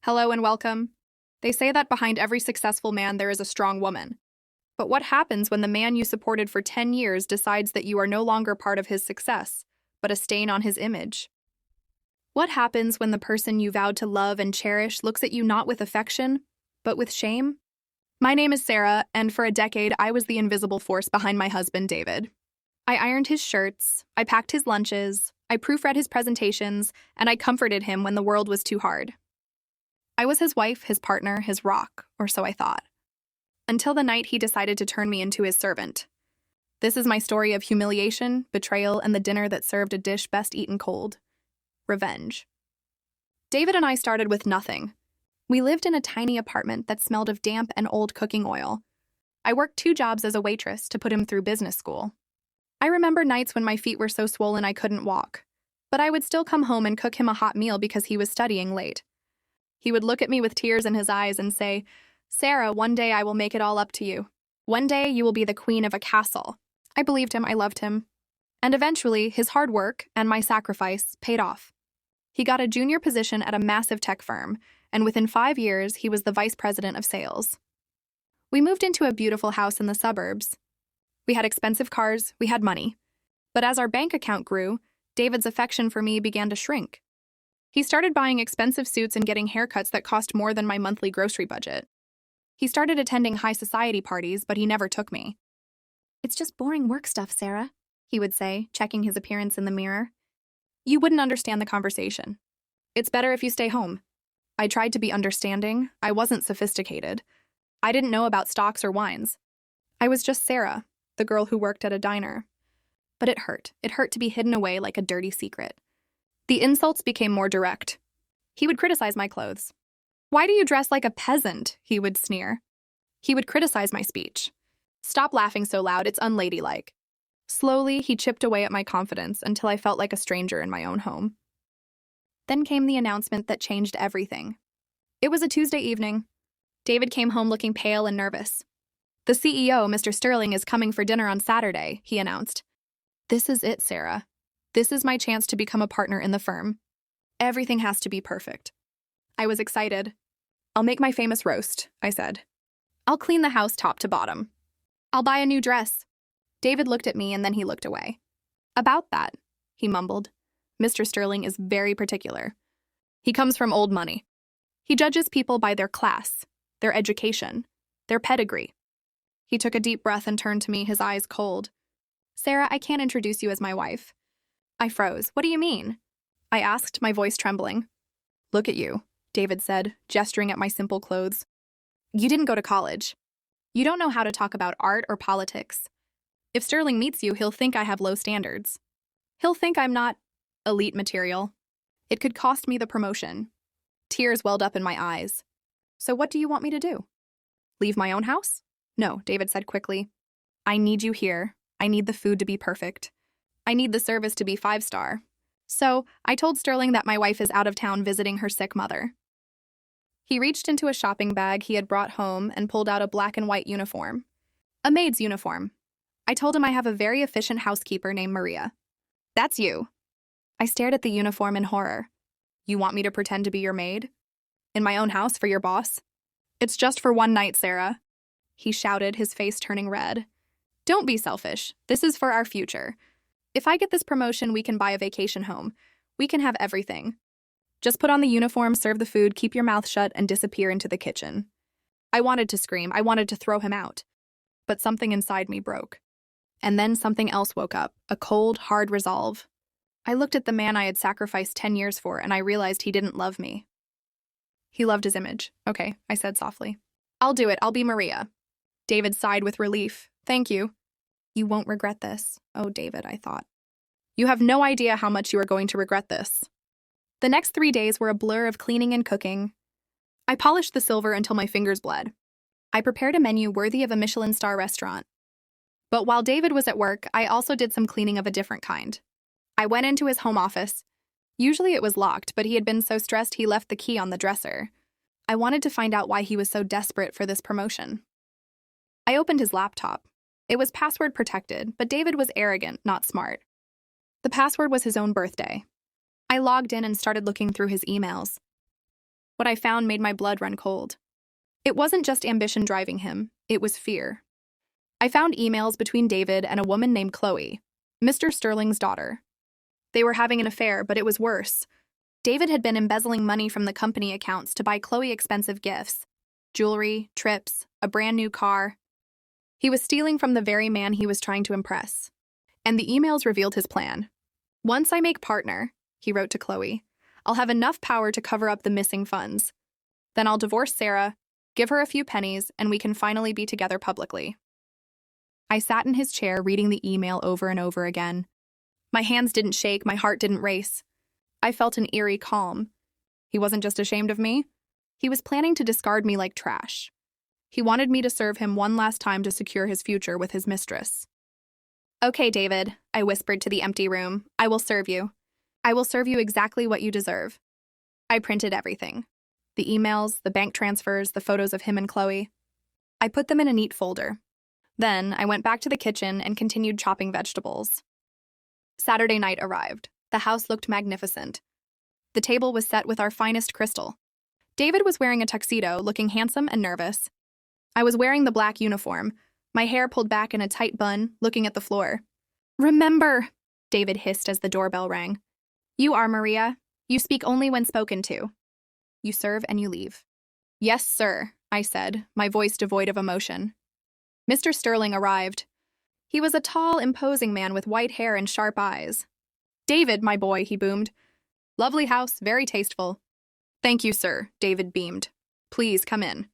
Hello and welcome. They say that behind every successful man there is a strong woman. But what happens when the man you supported for 10 years decides that you are no longer part of his success, but a stain on his image? What happens when the person you vowed to love and cherish looks at you not with affection, but with shame? My name is Sarah, and for a decade I was the invisible force behind my husband, David. I ironed his shirts, I packed his lunches, I proofread his presentations, and I comforted him when the world was too hard. I was his wife, his partner, his rock, or so I thought. Until the night he decided to turn me into his servant. This is my story of humiliation, betrayal, and the dinner that served a dish best eaten cold. Revenge. David and I started with nothing. We lived in a tiny apartment that smelled of damp and old cooking oil. I worked 2 jobs as a waitress to put him through business school. I remember nights when my feet were so swollen I couldn't walk, but I would still come home and cook him a hot meal because he was studying late. He would look at me with tears in his eyes and say, "Sarah, one day I will make it all up to you. One day you will be the queen of a castle." I believed him, I loved him. And eventually, his hard work and my sacrifice paid off. He got a junior position at a massive tech firm, and within 5 years, he was the vice president of sales. We moved into a beautiful house in the suburbs. We had expensive cars, we had money. But as our bank account grew, David's affection for me began to shrink. He started buying expensive suits and getting haircuts that cost more than my monthly grocery budget. He started attending high society parties, but he never took me. "It's just boring work stuff, Sarah," he would say, checking his appearance in the mirror. "You wouldn't understand the conversation. It's better if you stay home." I tried to be understanding. I wasn't sophisticated. I didn't know about stocks or wines. I was just Sarah, the girl who worked at a diner. But it hurt. It hurt to be hidden away like a dirty secret. The insults became more direct. He would criticize my clothes. "Why do you dress like a peasant?" he would sneer. He would criticize my speech. "Stop laughing so loud, it's unladylike." Slowly, he chipped away at my confidence until I felt like a stranger in my own home. Then came the announcement that changed everything. It was a Tuesday evening. David came home looking pale and nervous. "The CEO, Mr. Sterling, is coming for dinner on Saturday," he announced. "This is it, Sarah. This is my chance to become a partner in the firm. Everything has to be perfect." I was excited. "I'll make my famous roast," I said. "I'll clean the house top to bottom. I'll buy a new dress." David looked at me and then he looked away. "About that," he mumbled. "Mr. Sterling is very particular. He comes from old money. He judges people by their class, their education, their pedigree." He took a deep breath and turned to me, his eyes cold. "Sarah, I can't introduce you as my wife." I froze. "What do you mean?" I asked, my voice trembling. "Look at you," David said, gesturing at my simple clothes. "You didn't go to college. You don't know how to talk about art or politics. If Sterling meets you, he'll think I have low standards. He'll think I'm not elite material. It could cost me the promotion." Tears welled up in my eyes. "So what do you want me to do? Leave my own house?" "No," David said quickly. "I need you here. I need the food to be perfect. I need the service to be 5-star. So I told Sterling that my wife is out of town visiting her sick mother." He reached into a shopping bag he had brought home and pulled out a black and white uniform. A maid's uniform. I told him I have a very efficient housekeeper named Maria. "That's you." I stared at the uniform in horror. "You want me to pretend to be your maid? In my own house for your boss?" "It's just for one night, Sarah," he shouted, his face turning red. "Don't be selfish. This is for our future. If I get this promotion, we can buy a vacation home. We can have everything. Just put on the uniform, serve the food, keep your mouth shut, and disappear into the kitchen." I wanted to scream. I wanted to throw him out. But something inside me broke. And then something else woke up, a cold, hard resolve. I looked at the man I had sacrificed 10 years for, and I realized he didn't love me. He loved his image. "Okay," I said softly. "I'll do it. I'll be Maria." David sighed with relief. "Thank you." "You won't regret this." "Oh, David," I thought. "You have no idea how much you are going to regret this." The next 3 days were a blur of cleaning and cooking. I polished the silver until my fingers bled. I prepared a menu worthy of a Michelin star restaurant. But while David was at work, I also did some cleaning of a different kind. I went into his home office. Usually it was locked, but he had been so stressed he left the key on the dresser. I wanted to find out why he was so desperate for this promotion. I opened his laptop. It was password protected, but David was arrogant, not smart. The password was his own birthday. I logged in and started looking through his emails. What I found made my blood run cold. It wasn't just ambition driving him, it was fear. I found emails between David and a woman named Chloe, Mr. Sterling's daughter. They were having an affair, but it was worse. David had been embezzling money from the company accounts to buy Chloe expensive gifts, jewelry, trips, a brand new car. He was stealing from the very man he was trying to impress. And the emails revealed his plan. Once I make partner, he wrote to Chloe, I'll have enough power to cover up the missing funds. Then I'll divorce Sarah, give her a few pennies, and we can finally be together publicly. I sat in his chair reading the email over and over again. My hands didn't shake, my heart didn't race. I felt an eerie calm. He wasn't just ashamed of me. He was planning to discard me like trash. He wanted me to serve him one last time to secure his future with his mistress. Okay, David, I whispered to the empty room. I will serve you. I will serve you exactly what you deserve. I printed everything. The emails, the bank transfers, the photos of him and Chloe. I put them in a neat folder. Then I went back to the kitchen and continued chopping vegetables. Saturday night arrived. The house looked magnificent. The table was set with our finest crystal. David was wearing a tuxedo, looking handsome and nervous. I was wearing the black uniform, my hair pulled back in a tight bun, looking at the floor. Remember, David hissed as the doorbell rang. You are Maria. You speak only when spoken to. You serve and you leave. Yes, sir, I said, my voice devoid of emotion. Mr. Sterling arrived. He was a tall, imposing man with white hair and sharp eyes. David, my boy, he boomed. Lovely house, very tasteful. Thank you, sir, David beamed. Please come in.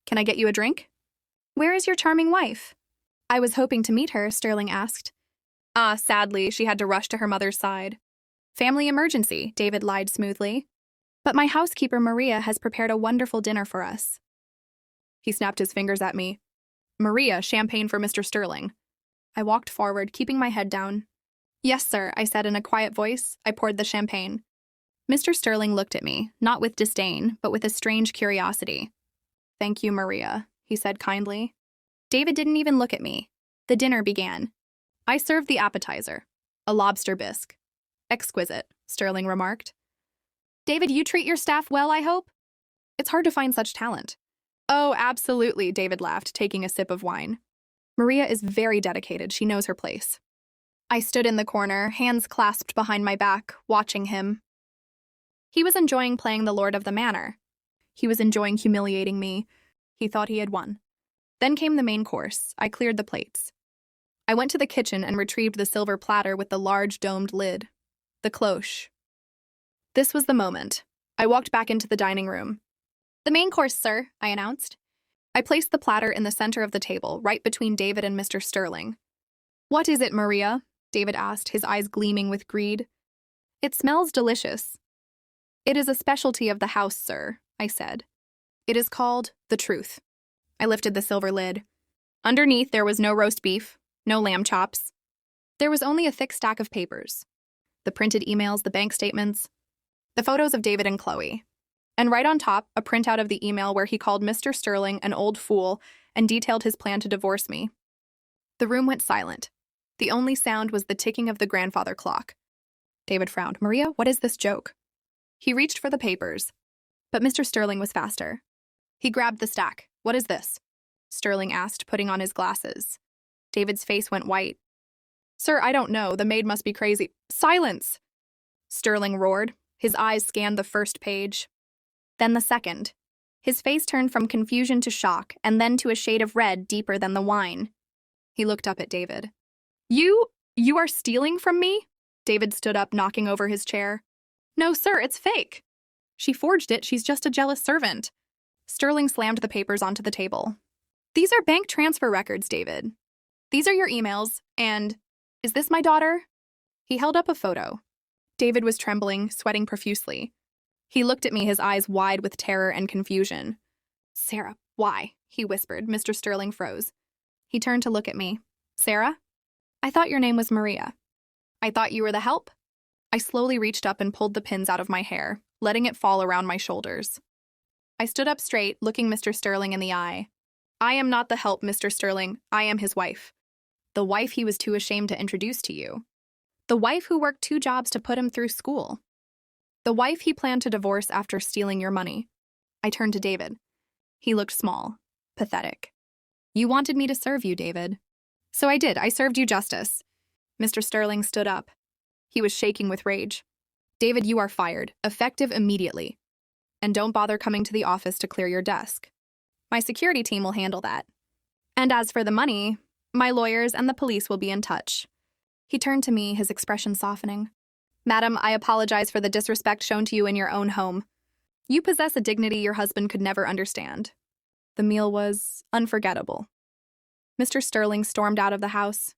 Can I get you a drink? Where is your charming wife? I was hoping to meet her, Sterling asked. Sadly, she had to rush to her mother's side. Family emergency, David lied smoothly. But my housekeeper, Maria, has prepared a wonderful dinner for us. He snapped his fingers at me. Maria, champagne for Mr. Sterling. I walked forward, keeping my head down. Yes, sir, I said in a quiet voice. I poured the champagne. Mr. Sterling looked at me, not with disdain, but with a strange curiosity. Thank you, Maria, he said kindly. David didn't even look at me. The dinner began. I served the appetizer, a lobster bisque. Exquisite, Sterling remarked. David, you treat your staff well, I hope? It's hard to find such talent. Oh, absolutely, David laughed, taking a sip of wine. Maria is very dedicated. She knows her place. I stood in the corner, hands clasped behind my back, watching him. He was enjoying playing the lord of the manor. He was enjoying humiliating me. He thought he had won. Then came the main course. I cleared the plates. I went to the kitchen and retrieved the silver platter with the large domed lid. The cloche. This was the moment. I walked back into the dining room. The main course, sir, I announced. I placed the platter in the center of the table, right between David and Mr. Sterling. What is it, Maria? David asked, his eyes gleaming with greed. It smells delicious. It is a specialty of the house, sir, I said. It is called the truth. I lifted the silver lid. Underneath, there was no roast beef, no lamb chops. There was only a thick stack of papers. The printed emails, the bank statements, the photos of David and Chloe. And right on top, a printout of the email where he called Mr. Sterling an old fool and detailed his plan to divorce me. The room went silent. The only sound was the ticking of the grandfather clock. David frowned. Maria, what is this joke? He reached for the papers, but Mr. Sterling was faster. He grabbed the stack. What is this? Sterling asked, putting on his glasses. David's face went white. Sir, I don't know. The maid must be crazy. Silence! Sterling roared. His eyes scanned the first page. Then the second. His face turned from confusion to shock, and then to a shade of red deeper than the wine. He looked up at David. You are stealing from me? David stood up, knocking over his chair. No, sir, it's fake. She forged it. She's just a jealous servant. Sterling slammed the papers onto the table. These are bank transfer records, David. These are your emails, and is this my daughter? He held up a photo. David was trembling, sweating profusely. He looked at me, his eyes wide with terror and confusion. Sarah, why? He whispered. Mr. Sterling froze. He turned to look at me. Sarah? I thought your name was Maria. I thought you were the help? I slowly reached up and pulled the pins out of my hair, letting it fall around my shoulders. I stood up straight, looking Mr. Sterling in the eye. I am not the help, Mr. Sterling. I am his wife. The wife he was too ashamed to introduce to you. The wife who worked 2 jobs to put him through school. The wife he planned to divorce after stealing your money. I turned to David. He looked small, pathetic. You wanted me to serve you, David. So I did. I served you justice. Mr. Sterling stood up. He was shaking with rage. David, you are fired, effective immediately. And don't bother coming to the office to clear your desk. My security team will handle that. And as for the money, my lawyers and the police will be in touch. He turned to me, his expression softening. Madam, I apologize for the disrespect shown to you in your own home. You possess a dignity your husband could never understand. The meal was unforgettable. Mr. Sterling stormed out of the house.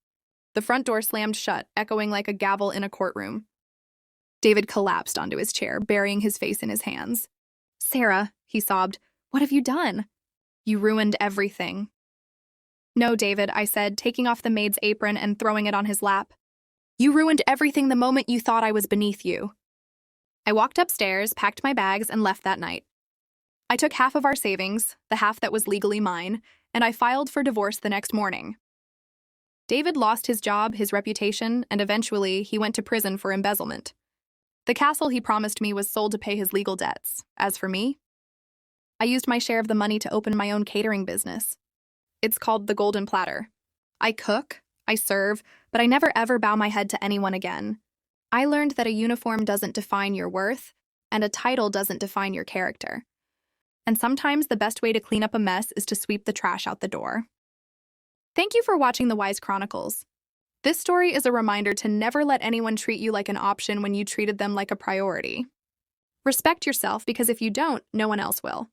The front door slammed shut, echoing like a gavel in a courtroom. David collapsed onto his chair, burying his face in his hands. Sarah, he sobbed, what have you done? You ruined everything. No, David, I said, taking off the maid's apron and throwing it on his lap. You ruined everything the moment you thought I was beneath you. I walked upstairs, packed my bags, and left that night. I took half of our savings, the half that was legally mine, and I filed for divorce the next morning. David lost his job, his reputation, and eventually he went to prison for embezzlement. The castle he promised me was sold to pay his legal debts. As for me, I used my share of the money to open my own catering business. It's called the Golden Platter. I cook, I serve, but I never ever bow my head to anyone again. I learned that a uniform doesn't define your worth, and a title doesn't define your character. And sometimes the best way to clean up a mess is to sweep the trash out the door. Thank you for watching the Wise Chronicles. This story is a reminder to never let anyone treat you like an option when you treated them like a priority. Respect yourself, because if you don't, no one else will.